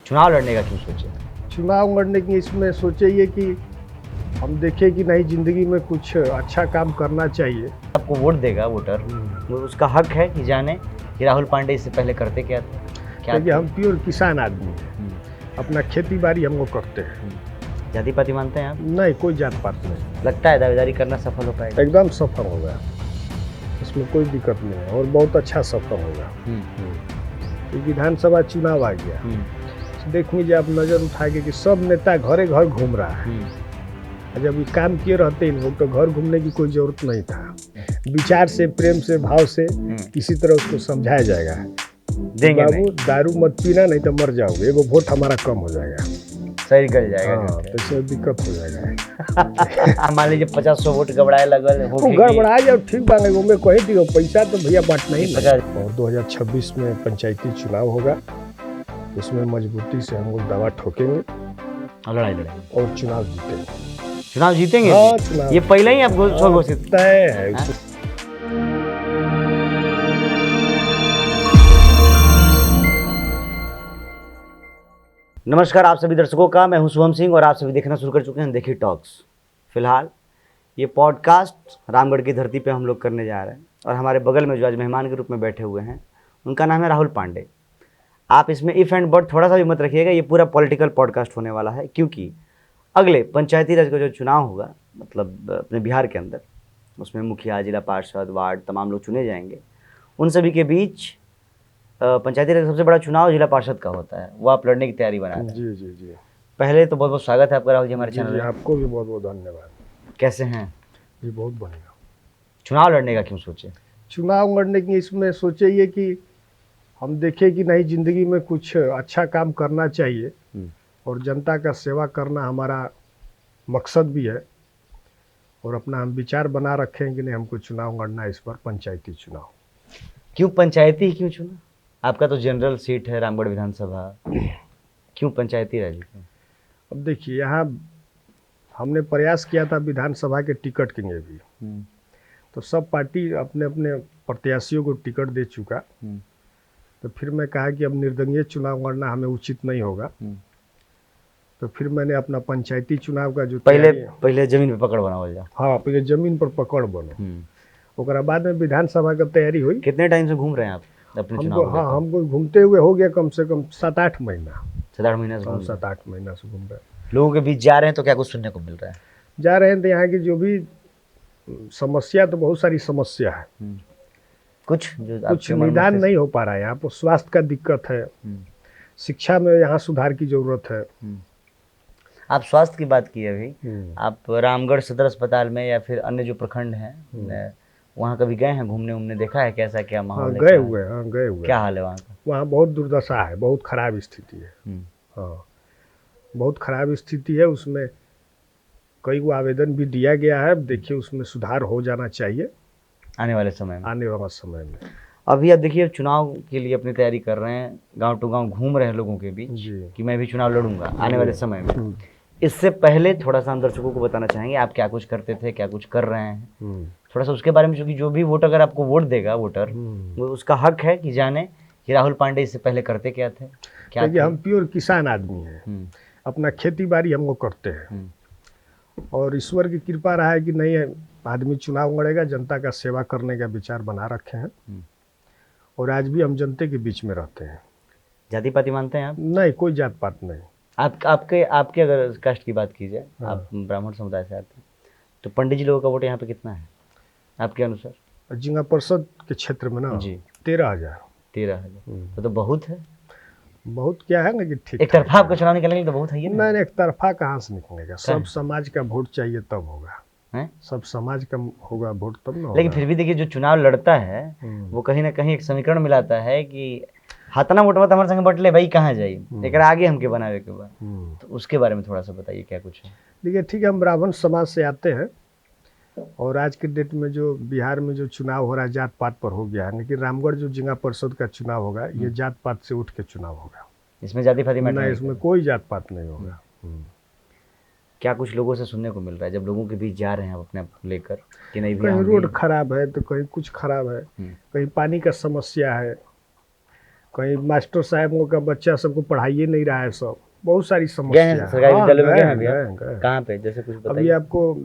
चुनाव लड़ने का क्यों सोचे? चुनाव लड़ने की इसमें सोचे ये कि हम देखें कि नहीं, ज़िंदगी में कुछ अच्छा काम करना चाहिए। आपको वोट देगा वोटर, वो उसका हक है कि जाने कि राहुल पांडे इससे पहले करते क्या थे, क्योंकि थे? हम प्योर किसान आदमी हैं, अपना खेती बाड़ी हम लोग करते हैं। जाति पाति मानते हैं आप? नहीं, कोई जात पात नहीं। लगता है दावेदारी करना सफल हो पाएगा? एकदम सफल होगा, इसमें कोई दिक्कत नहीं है और बहुत अच्छा सफल होगा। ये विधानसभा चुनाव आ गया, देख लीजिए आप नज़र उठा के कि सब नेता घरे घर घूम रहा है। जब ये काम किए रहते इन लोग तो घर घूमने की कोई ज़रूरत नहीं था। विचार से, प्रेम से, भाव से किसी तरह उसको समझाया जाएगा। देंगे बाबू नहीं। दारू मत पीना, नहीं तो मर जाओगे, एगो वोट हमारा कम हो जाएगा। सही गल जाएगा। हाँ, तो इसमें दिक्कत हो जाएगा। मान लीजिए 50-100 वोट गबड़ाए लगल वो गड़बड़ाए जाओ, ठीक बात है, कहीं दियो पैसा तो भैया बांटना ही नहीं। 50 और 2026 में पंचायती चुनाव होगा, इसमें मजबूती से हम लोग दवा ठोकेंगे और लड़ाई लड़ेंगे और चुनाव जीतेंगे। चुनाव जीतेंगे? हाँ, चुनाव ये पहले ही आप घोषित तय है। नमस्कार आप सभी दर्शकों का, मैं हूं शुभम सिंह और आप सभी देखना शुरू कर चुके हैं देखिए टॉक्स। फिलहाल ये पॉडकास्ट रामगढ़ की धरती पे हम लोग करने जा रहे हैं और हमारे बगल में जो आज मेहमान के रूप में बैठे हुए हैं उनका नाम है राहुल पांडे। आप इसमें इफ एंड बट थोड़ा सा भी मत रखिएगा, ये पूरा पॉलिटिकल पॉडकास्ट होने वाला है क्योंकि अगले पंचायती राज का जो चुनाव होगा, मतलब अपने बिहार के अंदर, उसमें मुखिया, जिला पार्षद, वार्ड तमाम लोग चुने जाएंगे। उन सभी के बीच पंचायती राज का सबसे बड़ा चुनाव जिला पार्षद का होता है, वो आप लड़ने की तैयारी बना रहे हैं। जी जी जी। पहले तो बहुत बहुत स्वागत है आपका राहुल जी हमारे चैनल में। आपको भी बहुत बहुत धन्यवाद। कैसे हैं जी? बहुत बढ़िया। चुनाव लड़ने का क्यों सोचे? चुनाव लड़ने की इसमें सोचे ये कि हम देखें कि नहीं, ज़िंदगी में कुछ अच्छा काम करना चाहिए और जनता का सेवा करना हमारा मकसद भी है। और अपना हम विचार बना रखे हैं कि नहीं, हमको चुनाव लड़ना है, इस बार पंचायती चुनाव। क्यों पंचायती ही क्यों चुना? आपका तो जनरल सीट है रामगढ़ विधानसभा, क्यों पंचायती राज? अब देखिए, यहाँ हमने प्रयास किया था विधानसभा के टिकट के लिए भी, तो सब पार्टी अपने अपने प्रत्याशियों को टिकट दे चुका। तो फिर मैं कहा कि अब निर्दलीय चुनाव लड़ना हमें उचित नहीं होगा, तो फिर मैंने अपना पंचायती चुनाव का जो पहले जमीन पे पकड़ बनावल जा। हाँ, पहले जमीन पर पकड़ बनो, ओकरा बाद में विधानसभा का तैयारी हुई। कितने टाइम से घूम रहे हैं आप अपने हमको? चुनाव? हाँ, हमको घूमते हुए हो गया कम से कम 7-8 महीना। 7-8 महीने से घूम रहे हैं। 7-8 महीना से घूम रहे हैं। लोगों के बीच जा रहे हैं तो क्या कुछ सुनने को मिल रहा है? जा रहे हैं तो यहाँ की जो भी समस्या, तो बहुत सारी समस्या है, कुछ निदान नहीं हो पा रहा है। यहाँ पर स्वास्थ्य का दिक्कत है, शिक्षा में यहाँ सुधार की जरूरत है। आप स्वास्थ्य की बात की अभी, आप रामगढ़ सदर अस्पताल में या फिर अन्य जो प्रखंड हैं वहाँ कभी गए हैं घूमने उमने, देखा है कैसा क्या माहौल है? गए हुए हैं, गए हुए। क्या हाल है वहाँ का? वहाँ बहुत दुर्दशा है, बहुत खराब स्थिति है। हाँ, बहुत खराब स्थिति है। उसमें कई वो आवेदन भी दिया गया है, देखिए उसमें सुधार हो जाना चाहिए आने वाले समय में। अभी आप देखिए चुनाव के लिए अपनी तैयारी कर रहे हैं, गांव टू गांव घूम रहे हैं लोगों के बीच कि मैं भी चुनाव लड़ूंगा आने वाले समय में। इससे पहले थोड़ा सा हम दर्शकों को बताना चाहेंगे आप क्या कुछ करते थे, क्या कुछ कर रहे हैं, थोड़ा सा उसके बारे में, क्योंकि जो भी वोट अगर आपको वोट देगा वोटर, वो उसका हक है कि जाने कि राहुल पांडे इससे पहले करते क्या थे, क्या थे? हम प्योर किसान आदमी हैं, अपना खेती बाड़ी हम लोग करते हैं और ईश्वर की कृपा रहा है कि नहीं, आदमी चुनाव लड़ेगा, जनता का सेवा करने का विचार बना रखे हैं और आज भी हम जनता के बीच में रहते हैं। जाति पाति मानते हैं आप? नहीं, कोई जात पात नहीं। आपके अगर कास्ट की बात की जाए, आप ब्राह्मण समुदाय से आते हैं, तो पंडित जी लोगों का वोट यहाँ पे कितना है आपके अनुसार? जिला परिषद के क्षेत्र में ना जी 13,000। तो बहुत है। बहुत क्या है ना कि ठीक एक तरफा आपका चुनाव निकलेंगे तो बहुत है ये ना। नहीं, एक तरफा कहाँ से निकलेगा? सब समाज का वोट चाहिए तब होगा है? सब समाज का होगा वोट तब ना होगा। लेकिन फिर भी देखिए जो चुनाव लड़ता है वो कहीं ना कहीं एक समीकरण मिलाता है कि हाथना वोटवा तो हमारे संग बटले भाई कहाँ जाई, एक आगे हमके बनावे के बाद। तो उसके बारे में थोड़ा सा बताइए क्या कुछ है। देखिए ठीक है, हम ब्राह्मण समाज से आते हैं और आज के डेट में जो बिहार में जो चुनाव हो रहा है जात पात पर हो गया है, लेकिन रामगढ़ जो जिला परिषद का चुनाव होगा ये जात पात से उठ के चुनाव होगा। इसमें जाति पाति नहीं, इसमें कोई जात पात नहीं होगा। क्या कुछ लोगों से सुनने को मिल रहा है जब लोगों के बीच जा रहे हैं आप अपने आप लेकर कि नहीं, कहीं रोड खराब है तो कहीं कुछ खराब है, कहीं पानी का समस्या है, कहीं मास्टर साहबों का बच्चा सबको पढ़ाइए नहीं रहा है, सब बहुत सारी गए समस्या हैं है। सरकारी हाँ, विद्यालय में, गए हैं गए भैया? हैं, गए। कहाँ पे, जैसे कुछ अभी बताइए। आपको,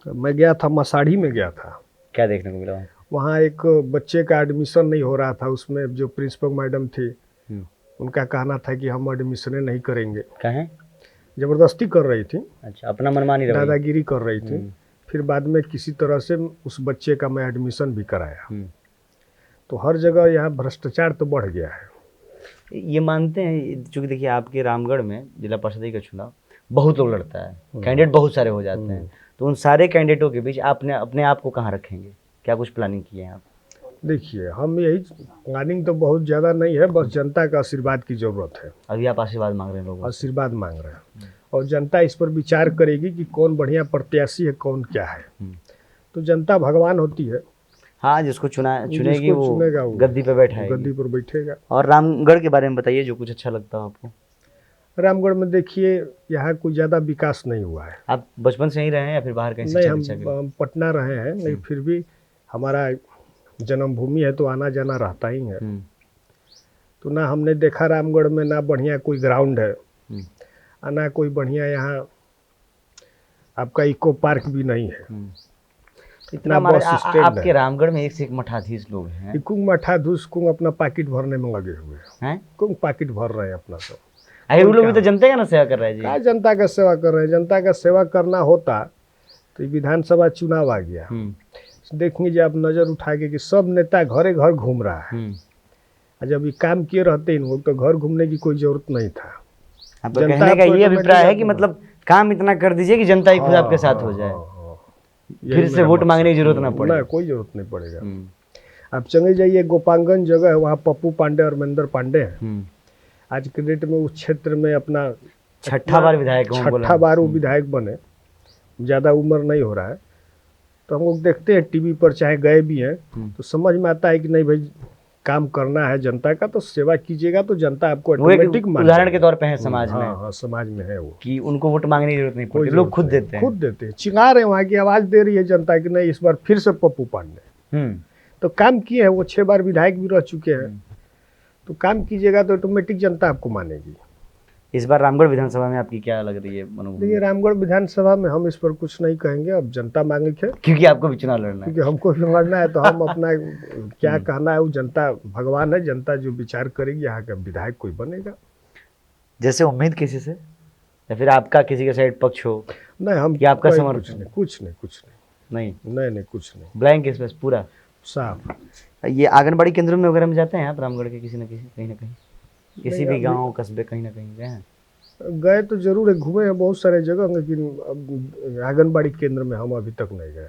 मैं गया था मसाढ़ी में गया था, क्या देखने को मिला वहाँ? वहाँ एक बच्चे का एडमिशन नहीं हो रहा था, उसमें जो प्रिंसिपल मैडम थी हम्म, उनका कहना था कि हम एडमिशन नहीं करेंगे, कहाँ? जबरदस्ती कर रही थी, अच्छा, अपना मनमानी रवैया। दादागिरी कर रही थी। हम्म, फिर बाद में किसी तरह से उस बच्चे का मैं एडमिशन भी कराया। हम्म। तो हर जगह यहाँ भ्रष्टाचार तो बढ़ गया है। ये मानते हैं, चूंकि देखिए आपके रामगढ़ में जिला परिषद का चुनाव बहुत लोग लड़ता है, कैंडिडेट बहुत सारे हो जाते हैं, तो उन सारे कैंडिडेटों के बीच आपने अपने आप को कहाँ रखेंगे? क्या कुछ प्लानिंग किए हैं आप? देखिए, हम यही प्लानिंग तो बहुत ज़्यादा नहीं है, बस जनता का आशीर्वाद की ज़रूरत है। अभी आप आशीर्वाद मांग रहे हैं लोगों से। आशीर्वाद मांग रहे हैं और जनता इस पर विचार करेगी कि कौन बढ़िया प्रत्याशी है, कौन क्या है। तो जनता भगवान होती है, हाँ, जिसको चुनेगी जिसको चुनेगा वो वो गद्दी पे बैठाएगी। गद्दी पर बैठेगा। और रामगढ़ के बारे में बताइए, जो कुछ अच्छा लगता हो आपको। रामगढ़ में देखिए, यहाँ कोई ज़्यादा विकास नहीं हुआ है। आप बचपन से ही रहे हैं या फिर बाहर कहीं नहीं, शिक्षा दीक्षा के लिए? हम पटना रहे हैं, लेकिन फिर भी हमारा जन्मभूमि है तो आना जाना रहता ही है। तो ना हमने देखा रामगढ़ में ना बढ़िया कोई ग्राउंड है, और ना कोई बढ़िया यहाँ आपका इको पार्क भी नहीं है। इतना ना बस स्टैंड आपके है। रामगढ़ में एक से एक मठाधीश लोग हैं। कुंग मठाधूस कुंग अपना पैकेट भरने में लगे हुए हैं। हैं? कुंग पैकेट भर रहे हैं अपना सब। अरे वो लोग भी तो जनता का ना सेवा कर रहे हैं जी। क्या जनता का सेवा कर रहे हैं? जनता का सेवा करना होता तो ये विधानसभा चुनाव आ गया, देखेंगे जब आप नजर उठाएंगे कि सब नेता घरे घर घूम रहा है। और जब ये काम किए रहते इन लोग तो घर घूमने की कोई जरूरत नहीं था। आपका कहने का ये अभिप्राय है कि मतलब काम इतना कर दीजिए कि जनता ही खुद आपके साथ हो जाए, फिर से वोट मांगने की जरूरत ना पड़े। ना, कोई जरूरत नहीं पड़ेगा। आप चले जाइए गोपांगन जगह है, वहाँ पप्पू पांडे और महेंद्र पांडे हैं। आज के डेट में उस क्षेत्र में अपना छठा बार विधायक हूँ, बोला। छठा बार वो विधायक बने, ज़्यादा उम्र नहीं हो रहा है। तो हम लोग देखते हैं टीवी पर, चाहे गए भी हैं तो समझ में आता है कि नहीं भाई, काम करना है जनता का तो सेवा कीजिएगा तो जनता आपको ऑटोमेटिक उदाहरण के तौर पे है समाज में। हाँ, समाज में है वो कि उनको वोट मांगने की जरूरत नहीं पड़ती, लोग खुद देते हैं। खुद देते हैं, चिंगा रहे हैं, वहाँ की आवाज़ दे रही है जनता की नहीं इस बार फिर से पप्पू पांडे। तो काम किए हैं, वो 6 बार विधायक भी रह चुके हैं। तो काम कीजिएगा तो ऑटोमेटिक जनता आपको मानेगी। इस बार रामगढ़ विधानसभा में आपकी क्या लग रही है मनोभाव? देखिए, रामगढ़ विधानसभा में हम इस पर कुछ नहीं कहेंगे, अब जनता मांगे है, क्योंकि आपको भी चुनाव लड़ना है। क्योंकि हमको भी लड़ना है। तो हम अपना क्या कहना है, वो जनता भगवान है, जनता जो विचार करेगी यहाँ का विधायक कोई बनेगा। जैसे उम्मीद किसी से, या फिर आपका किसी के साइड पक्ष हो? नहीं, हम कि आपका कोई समर्थन? कुछ नहीं नहीं, कुछ नहीं, ब्लैंक स्पेस पूरा साफ। ये आंगनबाड़ी केंद्रों में वगैरह में जाते हैं आप रामगढ़ के? किसी न किसी, कहीं ना कहीं, किसी भी गांव कस्बे कहीं ना कहीं गए हैं? गए तो जरूर है, घूमे हैं बहुत सारे जगह, लेकिन अब आंगनबाड़ी केंद्र में हम अभी तक नहीं गए।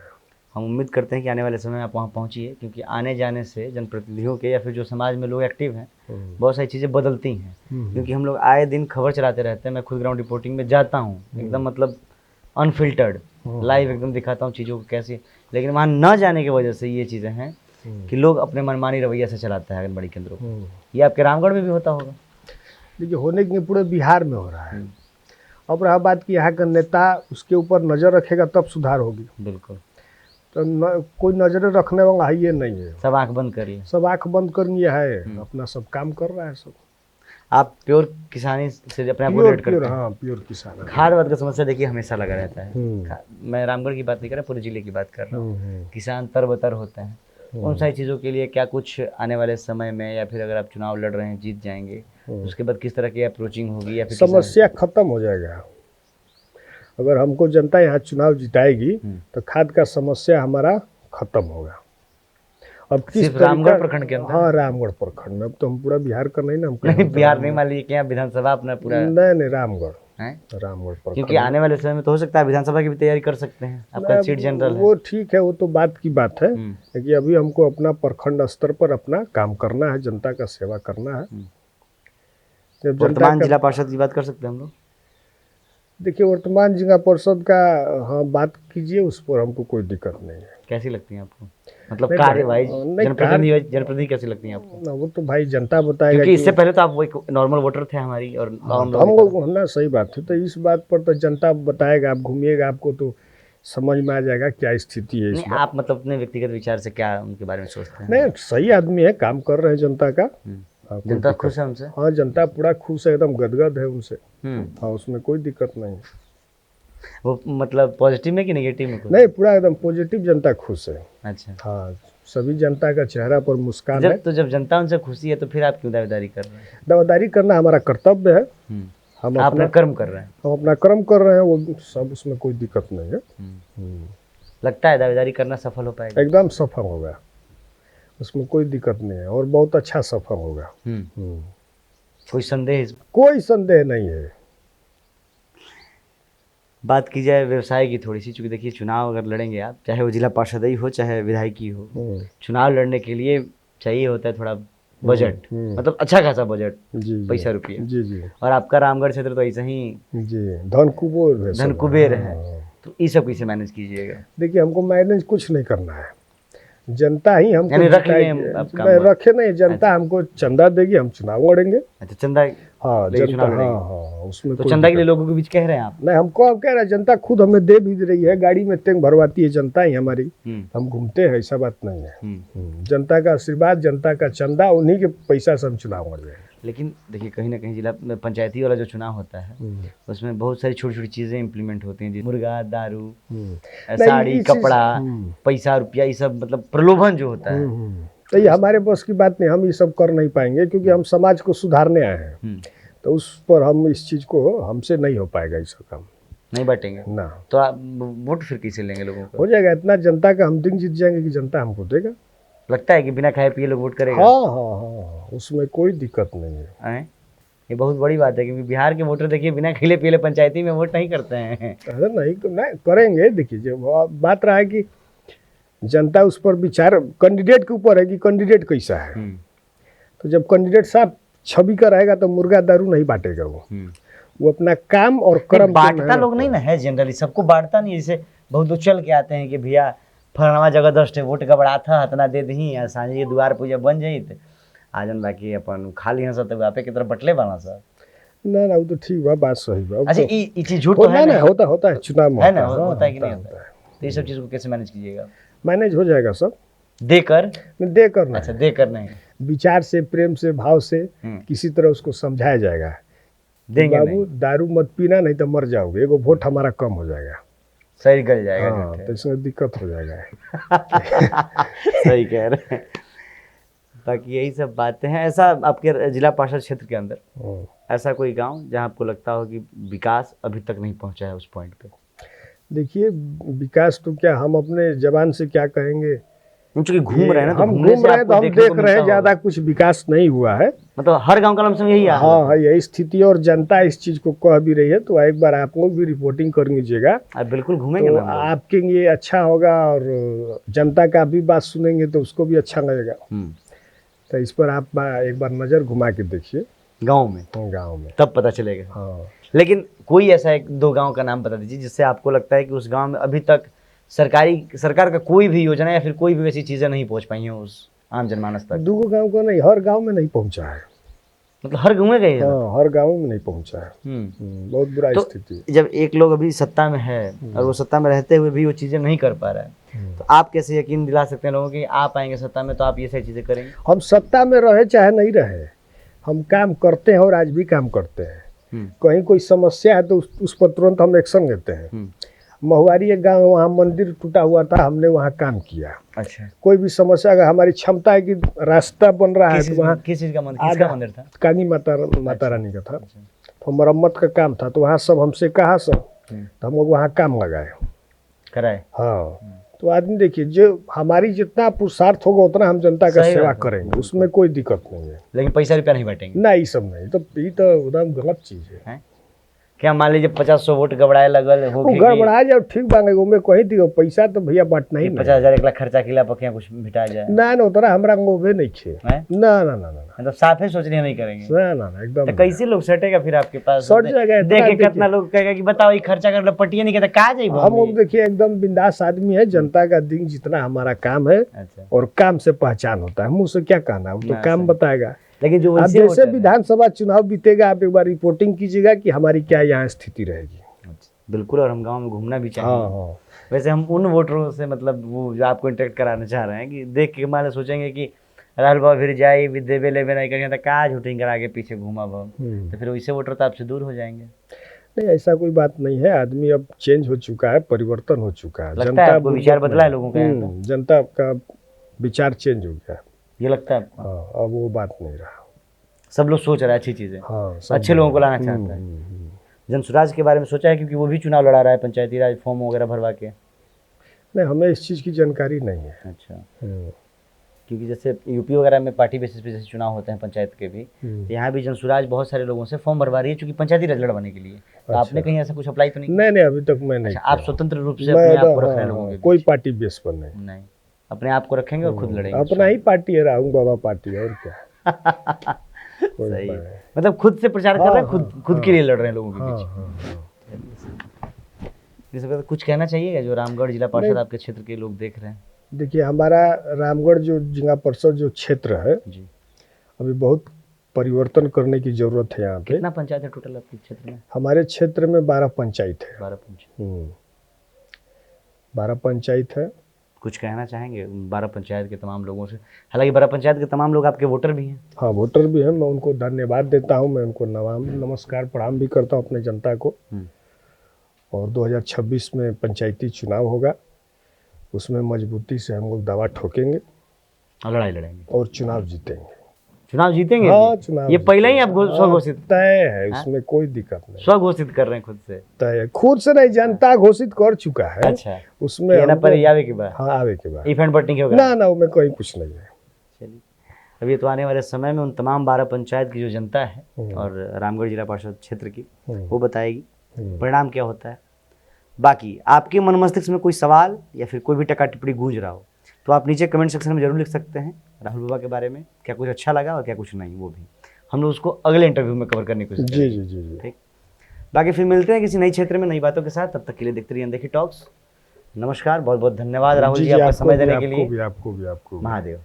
हम उम्मीद करते हैं कि आने वाले समय में आप वहाँ पहुँचिए, क्योंकि आने जाने से जनप्रतिनिधियों के या फिर जो समाज में लोग एक्टिव हैं, बहुत सारी चीज़ें बदलती हैं। क्योंकि हम लोग आए दिन खबर चलाते रहते हैं, मैं खुद ग्राउंड रिपोर्टिंग में जाता हूँ, एकदम मतलब अनफिल्टर्ड लाइव एकदम दिखाता हूँ चीज़ों को कैसे। लेकिन वहाँ न जाने की वजह से ये चीज़ें हैं कि लोग अपने मनमानी रवैया से चलाते हैं आंगनबाड़ी केंद्रों को। ये आपके रामगढ़ में भी होता होगा? देखिए, होने के पूरे बिहार में हो रहा है। अब रहा बात कि यहाँ का नेता उसके ऊपर नज़र रखेगा तब सुधार होगी। बिल्कुल। तो कोई नजर रखने वाला है ये नहीं है, सब आंख बंद करिए, सब आंख बंद कर लिया है, अपना सब काम कर रहा है सब। आप प्योर किसानी से अपने आप को रिलेट करते हैं? हाँ, प्योर किसान। खाद वाद का समस्या देखिए हमेशा लगा रहता है। मैं रामगढ़ की बात नहीं कर रहा, पूरे जिले की बात कर रहा हूँ। किसान तरबतर होते हैं, उन सारी चीज़ों के लिए क्या कुछ आने वाले समय में, या फिर अगर आप चुनाव लड़ रहे हैं, जीत जाएंगे, उसके बाद किस तरह की अप्रोचिंग होगी? या फिर समस्या खत्म हो जाएगा अगर हमको जनता यहाँ चुनाव जिताएगी तो खाद का समस्या हमारा खत्म होगा। अब किस रामगढ़ प्रखंड के अंदर? हाँ, रामगढ़ प्रखंड में। अब तो हम पूरा बिहार का नहीं ना, हम नहीं, बिहार नहीं, मान लीजिए कि यहाँ विधानसभा अपना पूरा? नहीं, रामगढ़ है, रामगढ़ प्रखंड। क्योंकि आने वाले समय में तो हो सकता है विधानसभा की भी तैयारी कर सकते हैं, आपका सीट जनरल है। वो ठीक है, वो तो बात की बात है, लेकिन अभी हमको अपना प्रखंड स्तर पर अपना काम करना है, जनता का सेवा करना है। वर्तमान जिला पार्षद की बात कर सकते हैं हम लोग? देखिए, वर्तमान जिला परिषद का हाँ बात कीजिए, उस पर हमको कोई दिक्कत नहीं है। कैसी लगती है आपको, मतलब कार्यवाही, जनप्रतिनिधि कैसी लगती है आपको? वो तो भाई जनता बताएगा, क्योंकि इससे पहले तो आप वो एक नॉर्मल वोटर थे हमारी, और हम लोग ना, सही बात है। तो इस बात पर तो जनता बताएगा, आप घूमिएगा आपको तो समझ में आ जाएगा क्या स्थिति है इसमें। आप मतलब अपने व्यक्तिगत विचार से क्या उनके बारे में सोचते हैं? नहीं, सही आदमी है, काम कर रहे हैं जनता का, हाँ, कोई जनता दिक्कत- खुश है उनसे? हाँ, जनता पूरा खुश है, एकदम गदगद है उनसे। हम्म। हाँ, उसमें कोई दिक्कत नहीं है। वो मतलब पॉजिटिव में कि नेगेटिव में कुछ? नहीं, पूरा एकदम पॉजिटिव, जनता खुश है। अच्छा। हाँ, सभी जनता का चेहरा पर मुस्कान है। जब जनता उनसे खुशी है तो फिर आप क्यों दावेदारी कर रहे हैं? दावेदारी करना हमारा कर्तव्य है। हम आप अपना अपना कर्म कर रहे हैं। हम अपना कर्म कर रहे हैं, वो सब, उसमें कोई दिक्कत नहीं है। लगता है दावेदारी करना सफल हो पाएगा? एकदम सफल होगा, उसमें कोई दिक्कत नहीं है, और बहुत अच्छा सफल होगा। कोई संदेह इसमें? कोई संदेह नहीं है। बात की जाए व्यवसाय की थोड़ी सी, चूँकि देखिए चुनाव अगर लड़ेंगे आप, चाहे वो जिला पार्षद ही हो चाहे विधायकी हो, चुनाव लड़ने के लिए चाहिए होता है थोड़ा बजट, मतलब अच्छा खासा बजट, जी पैसा रुपया। जी जी और आपका रामगढ़ क्षेत्र तो ऐसा ही जी, धन कुबेर है, धन कुबेर है, तो ये सब कैसे मैनेज कीजिएगा? देखिए, हमको मैनेज कुछ नहीं करना है, जनता ही हमको यानी रख लिए जिताएगी। हम आप काम नहीं, में? रखे नहीं, जनता हमको चंदा देगी, हम चुनाव लड़ेंगे। अच्छा, चंदा हाँ, लेके जनता, चुनाव हाँ लड़ेंगे? हाँ, उसमें तो कोई चंदा के लिए दिक्कत- लोगों के बीच कह रहे हैं आप? नहीं, हमको अब कह रहा है, जनता खुद हमें दे भी रही है, गाड़ी में तेल भरवाती है जनता ही हमारी, हम घूमते हैं, ऐसा बात नहीं है। जनता का आशीर्वाद, जनता का चंदा, उन्हीं के पैसा से हम चुनाव लड़ रहे हैं। लेकिन देखिए कहीं ना कहीं जिला में पंचायती वाला जो चुनाव होता है उसमें बहुत सारी छोटी छोटी चीज़ें इम्प्लीमेंट होती हैं, जैसे मुर्गा, दारू, साड़ी, ये चीज़- कपड़ा, पैसा रुपया, ये सब मतलब प्रलोभन जो होता है। तो ये हमारे बस की बात नहीं, हम ये सब कर नहीं पाएंगे, क्योंकि हम समाज को सुधारने आए हैं। तो उस पर हम इस चीज़ को, हमसे नहीं हो पाएगा ये सब काम, नहीं बांटेंगे ना। तो आप वोट फिर कैसे लेंगे लोगों को? हो जाएगा, इतना जनता का हम दिन जीत जाएंगे कि जनता हमको देगा। लगता है कि बिना खाए पिए लोग वोट करेगा? हाँ हाँ हाँ, उसमें कोई दिक्कत नहीं है। हैं? ये बहुत बड़ी बात है, क्योंकि बिहार के वोटर देखिए बिना खिले पिले पंचायती में वोट नहीं करते हैं। अरे नहीं, तो नहीं करेंगे। देखिए, जो बात रहा है कि जनता उस पर विचार कैंडिडेट के ऊपर है कि कैंडिडेट कैसा है। तो जब कैंडिडेट साहब छवि का रहेगा तो मुर्गा दारू नहीं बांटेगा वो अपना काम और कर्म बांटता लोग नहीं ना है, जनरली सबको बांटता नहीं। जैसे बहुत लोग चल के आते हैं कि भैया फलाना जगह 10 वोट गबड़ा था, इतना दे दी, सांझे के द्वार पूजा बन जाई तो आजन बाकी अपन खाली हैं सब आपे की तरफ बटले बना सब। ना ना, वो तो ठीक बा, बात सही बा। अच्छा, ये चीज झूठ तो है ना? होता है चुनाव में, है ना, होता है कि नहीं होता है? तो ये सब चीज़ को कैसे मैनेज कीजिएगा? मैनेज हो जाएगा सब, देकर नहीं। अच्छा, देकर नहीं, विचार से, प्रेम से, भाव से किसी तरह उसको समझाया जाएगा। देंगे बाबू दारू मत पीना, नहीं तो मर जाओगे, एगो वोट हमारा कम हो जाएगा, सही गल जाएगा। हाँ, तो इसमें दिक्कत हो जाएगा। सही कह रहे हैं। बाकी यही सब बातें हैं। ऐसा आपके जिला पार्षद क्षेत्र के अंदर ऐसा कोई गांव जहां आपको लगता हो कि विकास अभी तक नहीं पहुंचा है उस पॉइंट पे? देखिए, विकास तो क्या, हम अपने जबान से क्या कहेंगे, क्योंकि घूम रहे हैं ना, तो हम घूमने घूम से रहे हैं आपको तो हम देखने देख को रहे मिलता हैं, ज्यादा होगा। कुछ विकास नहीं हुआ है। मतलब हर गांव का लमसम यही हाल है। हाँ, यही स्थिति, और जनता इस चीज को कह भी रही है। तो एक बार आप लोग भी रिपोर्टिंग कर लीजिएगा, आप बिल्कुल घूमेंगे तो ना हम लोग। आपके लिए अच्छा होगा, और जनता का भी बात सुनेंगे तो उसको भी अच्छा लगेगा। तो इस पर आप एक बार नजर घुमा के देखिए गांव में, गाँव में, तब पता चलेगा। हाँ। लेकिन कोई ऐसा एक दो गांव का नाम बता दीजिए जिससे आपको लगता है कि उस गांव में अभी तक सरकार का कोई भी योजना या फिर कोई भी वैसी चीजें नहीं पहुंच पाई हैं उस आम जनमानस तक। दूगो गांव का नहीं, हर गांव में नहीं पहुंचा है। मतलब हर गाँव में गए हैं। हाँ, हर गांव में नहीं पहुंचा है। बहुत बुरा तो स्थिति है। जब एक लोग अभी सत्ता में है और वो सत्ता में रहते हुए भी वो चीजें नहीं कर पा रहा है, तो आप कैसे यकीन दिला सकते हैं लोगों की आप आएंगे सत्ता में तो आप ये सारी चीजें करेंगे? हम सत्ता में रहे चाहे नहीं रहे, हम काम करते हैं, और आज भी काम करते हैं। कहीं कोई समस्या है तो उस पर तुरंत हम एक्शन लेते हैं। महुआरी एक गांव, वहाँ मंदिर टूटा हुआ था, हमने वहाँ काम किया। अच्छा, कोई भी समस्या, अगर हमारी क्षमता है कि रास्ता बन रहा है तो वहाँ, किस चीज का मंदिर, किसका मंदिर था? कानी माता रानी का था। तो मरम्मत का काम था, तो वहाँ सब हमसे कहा सब, तो हम लोग वहाँ काम लगाए, कराए। हाँ। तो आदमी देखिए, जो हमारी जितना पुरुषार्थ होगा उतना हम जनता का सही सेवा बात है। करेंगे, उसमें कोई दिक्कत नहीं है। लेकिन पैसा रुपया नहीं बांटेंगे ना, ये सब नहीं, तो ये तो एकदम गलत चीज है। क्या? मान लीजिए 50-100 वोट गबड़ाए लगल हो, गड़बड़ा जाए ठीक बांगे, उनमें कहीं दियो पैसा तो भैया बांटना ही नहीं। 50,000 1 लाख खर्चा किला पकिया कुछ मिटा जाए ना ना, उतना हमरा मोबे नहीं खे। हैं? ना ना ना ना मतलब साफे सोच रहे नहीं करेंगे। ना ना ना, एकदम तो कैसे लोग सटेगा फिर आपके पास? सट जाएगा, देख के इतना कितना लोग कहेगा कि बताओ ये खर्चा कर पटिया नहीं कहता कहा जाए। हम लोग देखिए एकदम बिंदास आदमी है, जनता का दिन जितना हमारा काम है, अच्छा, और काम से पहचान होता है। मुंह से क्या कहना, वो तो ना, काम सही। बताएगा। लेकिन जो अब वैसे जैसे वोटर है- विधानसभा चुनाव बीतेगा, आप एक बार रिपोर्टिंग कीजिएगा कि हमारी क्या यहाँ स्थिति रहेगी। अच्छा, बिल्कुल, और हम गांव में घूमना भी चाहिए। हाँ। वैसे हम उन वोटरों से मतलब वो जो आपको इंटरेक्ट कराना चाह रहे हैं कि देख के हमारे सोचेंगे कि राहुल बाबा फिर जाए विद्या लेवे नहीं करेंगे तो का झूठिंग करा के पीछे घूमा भाव, तो फिर वैसे वोटर तो आपसे दूर हो जाएंगे। नहीं, ऐसा कोई बात नहीं है। आदमी अब चेंज हो चुका है, परिवर्तन हो चुका है। लगता है आपको विचार बदला है लोगों का? जनता का विचार चेंज हो गया, ये लगता है आपको? हाँ, अब वो बात नहीं रहा। सब लोग सोच रहे हैं अच्छी चीजें, हाँ, अच्छे लोगों को लाना चाहता है। जनसुराज के बारे में सोचा है, क्योंकि वो भी चुनाव लड़ा रहा है पंचायती राज फॉर्म वगैरह भरवा के? नहीं, हमें इस चीज़ की जानकारी नहीं है। अच्छा, क्योंकि जैसे यूपी वगैरह में पार्टी बेसिस पे जैसे चुनाव होते हैं पंचायत के भी, तो यहाँ भी जनसुराज बहुत सारे लोगों से फॉर्म भरवा रही है चूंकि पंचायती राज लड़वाने के लिए। तो आपने कहीं ऐसा कुछ अप्लाई तो नहीं? नहीं, अभी तक मैं नहीं। आप स्वतंत्र रूप से अपने आप को रख रहे हैं लोगों के बीच? कोई पार्टी बेस पर नहीं। नहीं, अपने आप को रखेंगे और खुद लड़ेंगे? अपना ही पार्टी है, राहुल बाबा पार्टी है, और क्या। सही, मतलब खुद से प्रचार कर रहे हैं, खुद के लिए लड़ रहे हैं लोगों के बीच। जैसे कुछ कहना चाहिएगा जो रामगढ़ जिला परिषद आपके क्षेत्र के लोग देख रहे हैं? देखिए, हमारा रामगढ़ जो जिला परिषद जो क्षेत्र है जी, अभी बहुत परिवर्तन करने की जरूरत है। यहाँ पे कितना पंचायत है टोटल आपके क्षेत्र में? हमारे क्षेत्र में 12 पंचायत है। 12 पंचायत। 12 पंचायत है। कुछ कहना चाहेंगे 12 पंचायत के तमाम लोगों से? हालांकि 12 पंचायत के तमाम लोग आपके वोटर भी हैं। हाँ, वोटर भी हैं। मैं उनको धन्यवाद देता हूँ, मैं उनको नमस्कार प्रणाम भी करता हूँ अपने जनता को। और 2026 में पंचायती चुनाव होगा, उसमें मजबूती से हम लोग दवा ठोकेंगे और लड़ाई लड़ेंगे और चुनाव जीतेंगे। चुनाव जीतेंगे? हाँ, चुनाव ये पहले ही आप स्वघोषित? तय है, इसमें कोई दिक्कत नहीं। स्वघोषित कर रहे हैं खुद से? तय, खुद से नहीं, जनता घोषित कर चुका है। अच्छा, उसमें आवे के बाद? हाँ, आवे के बाद इवेंट बटनी होगा? ना, उसमें कोई कुछ नहीं है। चलिए, अभी तो आने वाले समय में उन तमाम 12 पंचायत की जो जनता है और रामगढ़ जिला परिषद क्षेत्र की, वो बताएगी परिणाम क्या होता है। बाकी आपके मन मस्तिष्क में कोई सवाल या फिर कोई भी टका टिप्पणी गूंज रहा हो तो आप नीचे कमेंट सेक्शन में जरूर लिख सकते हैं राहुल बाबा के बारे में, क्या कुछ अच्छा लगा और क्या कुछ नहीं, वो भी हम लोग उसको अगले इंटरव्यू में कवर करने की कोशिश करेंगे। जी, ठीक। बाकी फिर मिलते हैं किसी नई क्षेत्र में नई बातों के साथ, तब तक के लिए देखते रहिए अनदेखी टॉक्स। नमस्कार, बहुत बहुत धन्यवाद राहुल जी आपका समय देने के लिए। आपको भी महादेव।